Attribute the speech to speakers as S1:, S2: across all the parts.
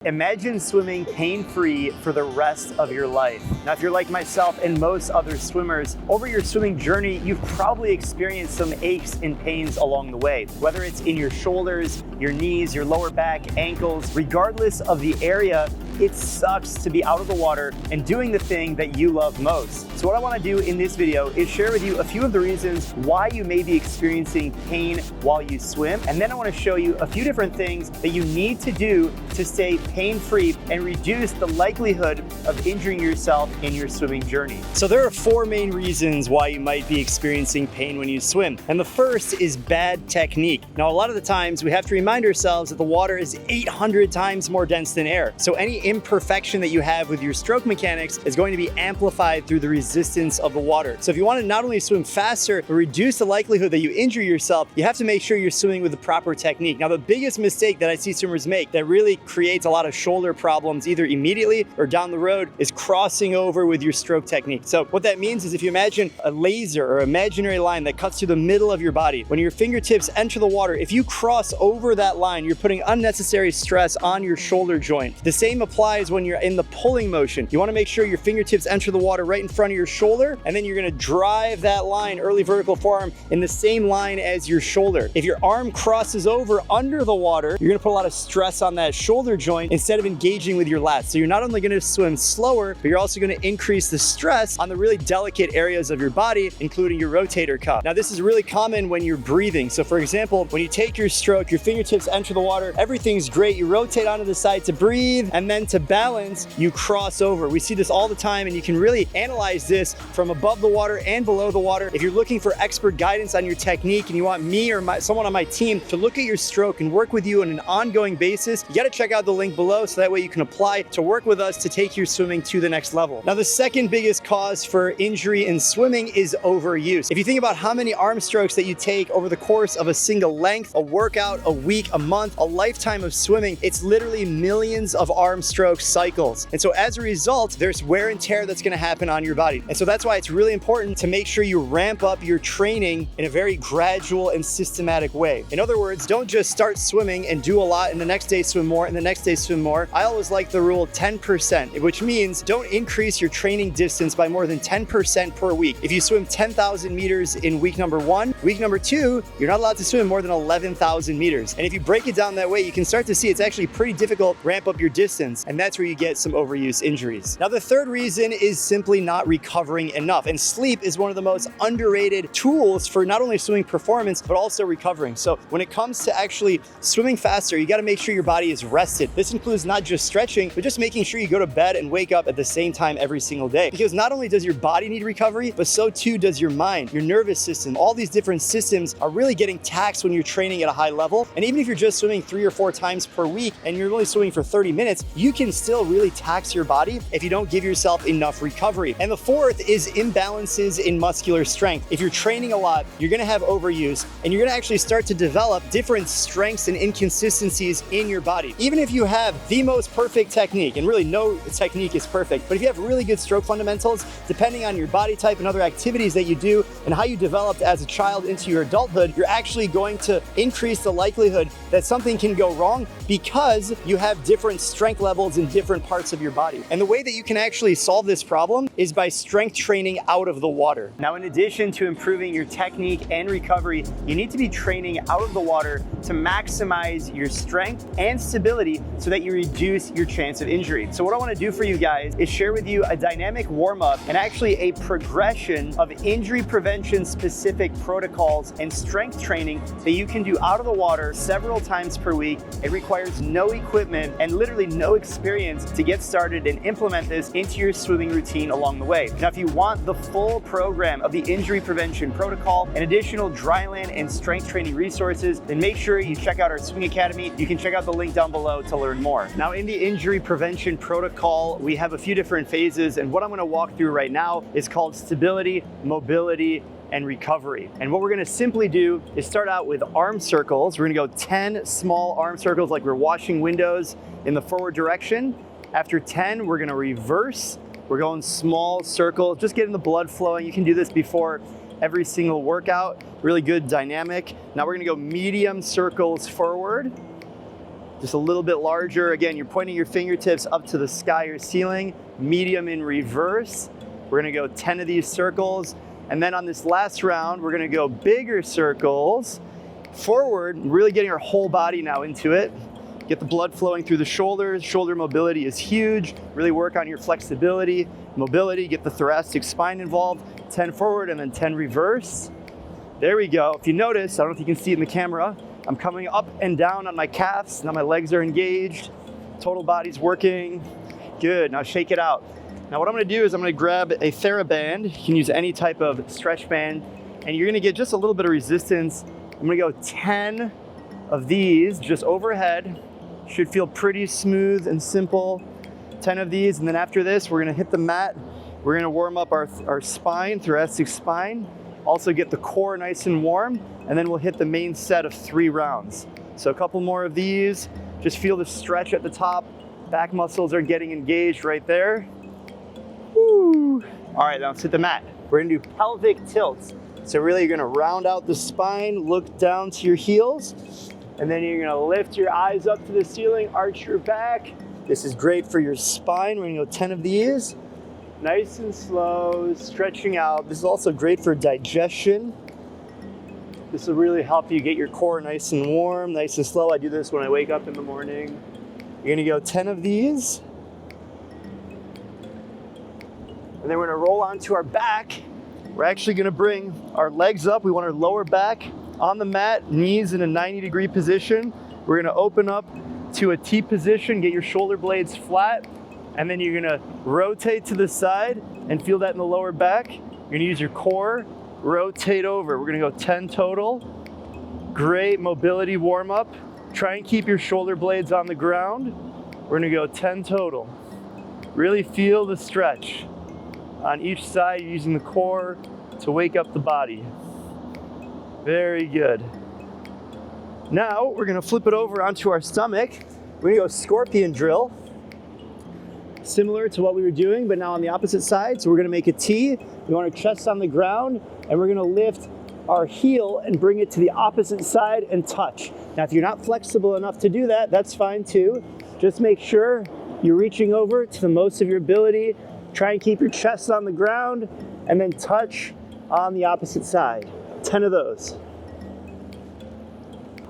S1: Imagine swimming pain-free for the rest of your life. Now, if you're like myself and most other swimmers, over your swimming journey, you've probably experienced some aches and pains along the way, whether it's in your shoulders, your knees, your lower back, ankles, regardless of the area, it sucks to be out of the water and doing the thing that you love most. So what I want to do in this video is share with you a few of the reasons why you may be experiencing pain while you swim. And then I want to show you a few different things that you need to do to stay pain-free and reduce the likelihood of injuring yourself in your swimming journey. So there are four main reasons why you might be experiencing pain when you swim. And the first is bad technique. Now, a lot of the times we have to remind ourselves that the water is 800 times more dense than air. So any imperfection that you have with your stroke mechanics is going to be amplified through the resistance of the water. So if you want to not only swim faster, but reduce the likelihood that you injure yourself, you have to make sure you're swimming with the proper technique. Now, the biggest mistake that I see swimmers make that really creates a lot of shoulder problems either immediately or down the road is crossing over with your stroke technique. So what that means is if you imagine a laser or imaginary line that cuts through the middle of your body, when your fingertips enter the water, if you cross over that line, you're putting unnecessary stress on your shoulder joint. The same applies when you're in the pulling motion. You want to make sure your fingertips enter the water right in front of your shoulder, and then you're going to drive that line, early vertical forearm, in the same line as your shoulder. If your arm crosses over under the water, you're going to put a lot of stress on that shoulder joint instead of engaging with your lats. So you're not only going to swim slower, but you're also going to increase the stress on the really delicate areas of your body, including your rotator cuff. Now, this is really common when you're breathing. So for example, when you take your stroke, your fingertips enter the water, everything's great. You rotate onto the side to breathe, and then to balance, you cross over. We see this all the time, and you can really analyze this from above the water and below the water. If you're looking for expert guidance on your technique and you want me or someone on my team to look at your stroke and work with you on an ongoing basis, you got to check out the link below so that way you can apply to work with us to take your swimming to the next level. Now, the second biggest cause for injury in swimming is overuse. If you think about how many arm strokes that you take over the course of a single length, a workout, a week, a month, a lifetime of swimming, it's literally millions of arm stroke cycles. And so as a result, there's wear and tear that's going to happen on your body. And so that's why it's really important to make sure you ramp up your training in a very gradual and systematic way. In other words, don't just start swimming and do a lot and the next day swim more and the next day swim more. I always like the rule 10%, which means don't increase your training distance by more than 10% per week. If you swim 10,000 meters in week number 1, week number 2, you're not allowed to swim more than 11,000 meters. And if you break it down that way, you can start to see it's actually pretty difficult to ramp up your distance. And that's where you get some overuse injuries. Now, the third reason is simply not recovering enough. And sleep is one of the most underrated tools for not only swimming performance, but also recovering. So when it comes to actually swimming faster, you got to make sure your body is rested. This includes not just stretching, but just making sure you go to bed and wake up at the same time every single day. Because not only does your body need recovery, but so too does your mind, your nervous system. All these different systems are really getting taxed when you're training at a high level. And even if you're just swimming 3 or 4 times per week and you're only swimming for 30 minutes, you can still really tax your body if you don't give yourself enough recovery. And the fourth is imbalances in muscular strength. If you're training a lot, you're going to have overuse, and you're going to actually start to develop different strengths and inconsistencies in your body. Even if you have the most perfect technique, and really no technique is perfect, but if you have really good stroke fundamentals, depending on your body type and other activities that you do and how you developed as a child into your adulthood, you're actually going to increase the likelihood that something can go wrong because you have different strength levels in different parts of your body. And the way that you can actually solve this problem is by strength training out of the water. Now, in addition to improving your technique and recovery, you need to be training out of the water to maximize your strength and stability so that you reduce your chance of injury. So what I want to do for you guys is share with you a dynamic warm-up and actually a progression of injury prevention specific protocols and strength training that you can do out of the water several times per week. It requires no equipment and literally no experience to get started and implement this into your swimming routine along the way. Now, if you want the full program of the injury prevention protocol and additional dryland and strength training resources, then make sure you check out our Swing Academy. You can check out the link down below to learn more. Now, in the injury prevention protocol, we have a few different phases, and what I'm going to walk through right now is called stability, mobility, and recovery. And what we're gonna simply do is start out with arm circles. We're gonna go 10 small arm circles like we're washing windows in the forward direction. After 10, we're gonna reverse. We're going small circles, just getting the blood flowing. You can do this before every single workout. Really good dynamic. Now we're gonna go medium circles forward. just a little bit larger. Again, you're pointing your fingertips up to the sky or ceiling, medium in reverse. We're gonna go 10 of these circles. And then on this last round, we're gonna go bigger circles, forward, really getting our whole body now into it. Get the blood flowing through the shoulders. Shoulder mobility is huge. Really work on your flexibility, mobility, get the thoracic spine involved. 10 forward and then 10 reverse. There we go. If you notice, I don't know if you can see it in the camera, I'm coming up and down on my calves. Now my legs are engaged. Total body's working. Good, now shake it out. Now what I'm gonna do is I'm gonna grab a TheraBand. You can use any type of stretch band, and you're gonna get just a little bit of resistance. I'm gonna go 10 of these just overhead. Should feel pretty smooth and simple. 10 of these, and then after this, we're gonna hit the mat. We're gonna warm up our spine, thoracic spine. Also get the core nice and warm, and then we'll hit the main set of 3 rounds. So a couple more of these. Just feel the stretch at the top. Back muscles are getting engaged right there. Woo. All right, now let's hit the mat. We're gonna do pelvic tilts. So really you're gonna round out the spine, look down to your heels, and then you're gonna lift your eyes up to the ceiling, arch your back. This is great for your spine. We're gonna go 10 of these. Nice and slow, stretching out. This is also great for digestion. This will really help you get your core nice and warm, nice and slow. I do this when I wake up in the morning. You're gonna go 10 of these. And then we're gonna roll onto our back. We're actually gonna bring our legs up. We want our lower back on the mat, knees in a 90-degree position. We're gonna open up to a T position, get your shoulder blades flat, and then you're gonna rotate to the side and feel that in the lower back. You're gonna use your core, rotate over. We're gonna go 10 total. Great mobility warm up. Try and keep your shoulder blades on the ground. We're gonna go 10 total. Really feel the stretch. On each side, you're using the core to wake up the body. Very good. Now, we're gonna flip it over onto our stomach. We're gonna go scorpion drill. Similar to what we were doing, but now on the opposite side. So we're gonna make a T. We want our chest on the ground, and we're gonna lift our heel and bring it to the opposite side and touch. Now, if you're not flexible enough to do that, that's fine too. Just make sure you're reaching over to the most of your ability. Try and keep your chest on the ground, and then touch on the opposite side. 10 of those.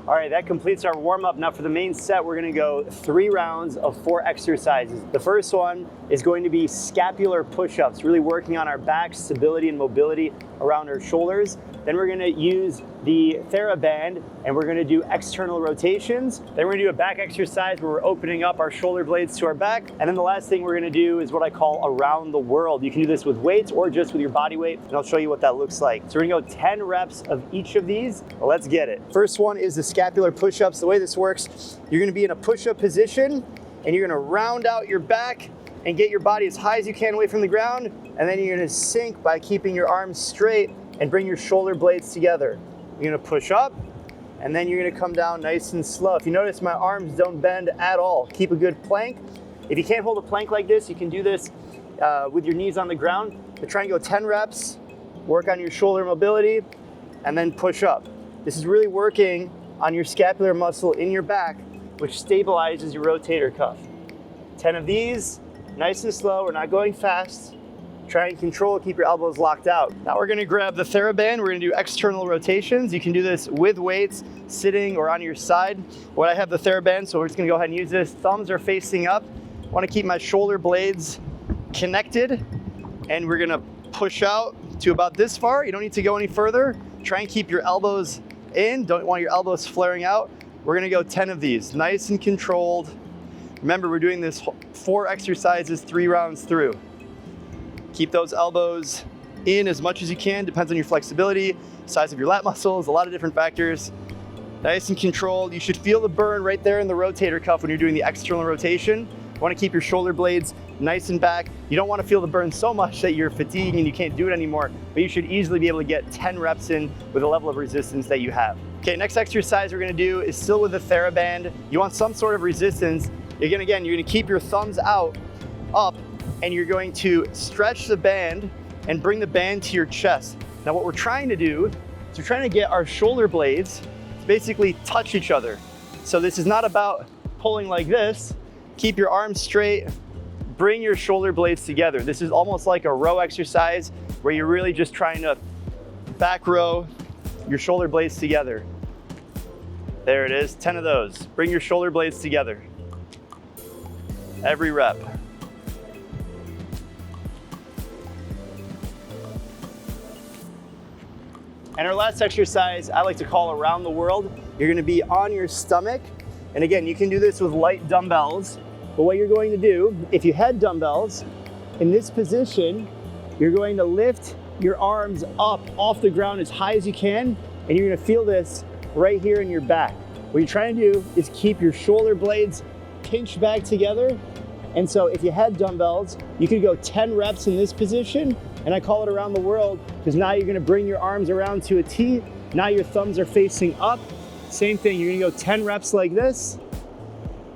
S1: All right, that completes our warm-up. Now for the main set, we're gonna go 3 rounds of 4 exercises. The first one is going to be scapular push-ups, really working on our back, stability and mobility around our shoulders. Then we're gonna use the TheraBand, and we're gonna do external rotations. Then we're gonna do a back exercise where we're opening up our shoulder blades to our back. And then the last thing we're gonna do is what I call around the world. You can do this with weights or just with your body weight, and I'll show you what that looks like. So we're gonna go 10 reps of each of these. Well, let's get it. First one is the scapular push-ups. The way this works, you're gonna be in a push-up position, and you're gonna round out your back and get your body as high as you can away from the ground, and then you're gonna sink by keeping your arms straight and bring your shoulder blades together. You're gonna push up, and then you're gonna come down nice and slow. If you notice, my arms don't bend at all. Keep a good plank. If you can't hold a plank like this, you can do this with your knees on the ground. But try and go 10 reps, work on your shoulder mobility, and then push up. This is really working on your scapular muscle in your back, which stabilizes your rotator cuff. 10 of these, nice and slow. We're not going fast. Try and control, keep your elbows locked out. Now we're gonna grab the TheraBand. We're gonna do external rotations. You can do this with weights, sitting or on your side. What I have the TheraBand, so we're just gonna go ahead and use this. Thumbs are facing up. I wanna keep my shoulder blades connected, and we're gonna push out to about this far. You don't need to go any further. Try and keep your elbows in. Don't want your elbows flaring out. We're gonna go 10 of these, nice and controlled. Remember, we're doing this 4 exercises, 3 rounds through. Keep those elbows in as much as you can, depends on your flexibility, size of your lat muscles, a lot of different factors. Nice and controlled. You should feel the burn right there in the rotator cuff when you're doing the external rotation. You wanna keep your shoulder blades nice and back. You don't wanna feel the burn so much that you're fatigued and you can't do it anymore, but you should easily be able to get 10 reps in with a level of resistance that you have. Okay, next exercise we're gonna do is still with the TheraBand. You want some sort of resistance. You're gonna keep your thumbs out, up, and you're going to stretch the band and bring the band to your chest. Now what we're trying to do is we're trying to get our shoulder blades to basically touch each other. So this is not about pulling like this, keep your arms straight, bring your shoulder blades together. This is almost like a row exercise where you're really just trying to back row your shoulder blades together. There it is, 10 of those. Bring your shoulder blades together. Every rep. And our last exercise, I like to call around the world. You're gonna be on your stomach. And again, you can do this with light dumbbells. But what you're going to do, if you had dumbbells, in this position, you're going to lift your arms up off the ground as high as you can, and you're gonna feel this right here in your back. What you're trying to do is keep your shoulder blades pinched back together. And so if you had dumbbells, you could go 10 reps in this position, and I call it around the world because now you're gonna bring your arms around to a T. Now your thumbs are facing up. Same thing, you're gonna go 10 reps like this.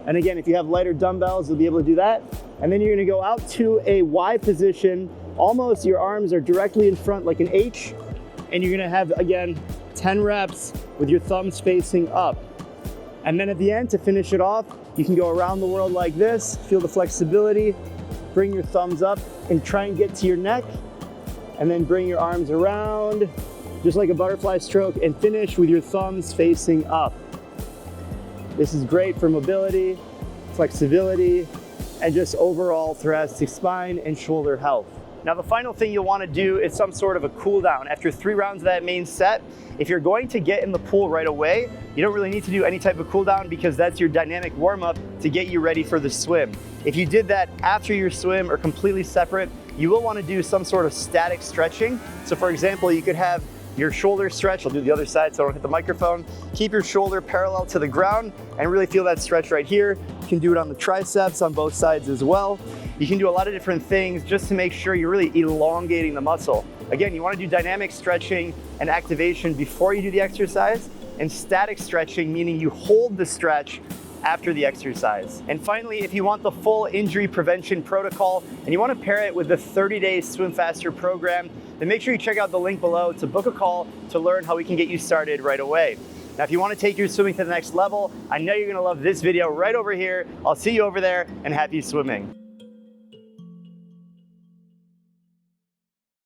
S1: And again, if you have lighter dumbbells, you'll be able to do that. And then you're gonna go out to a Y position. Almost your arms are directly in front like an H. And you're gonna have, again, 10 reps with your thumbs facing up. And then at the end, to finish it off, you can go around the world like this, feel the flexibility, bring your thumbs up and try and get to your neck. And then bring your arms around, just like a butterfly stroke, and finish with your thumbs facing up. This is great for mobility, flexibility, and just overall thoracic spine and shoulder health. Now the final thing you'll want to do is some sort of a cool down. After 3 rounds of that main set, if you're going to get in the pool right away, you don't really need to do any type of cool down because that's your dynamic warm up to get you ready for the swim. If you did that after your swim or completely separate, you will want to do some sort of static stretching. So for example, you could have your shoulder stretch. I'll do the other side so I don't hit the microphone. Keep your shoulder parallel to the ground and really feel that stretch right here. You can do it on the triceps on both sides as well. You can do a lot of different things just to make sure you're really elongating the muscle. Again, you want to do dynamic stretching and activation before you do the exercise, and static stretching, meaning you hold the stretch after the exercise. And finally, if you want the full injury prevention protocol and you want to pair it with the 30-day Swim Faster program, then make sure you check out the link below to book a call to learn how we can get you started right away. Now, if you want to take your swimming to the next level, I know you're going to love this video right over here. I'll see you over there, and happy swimming.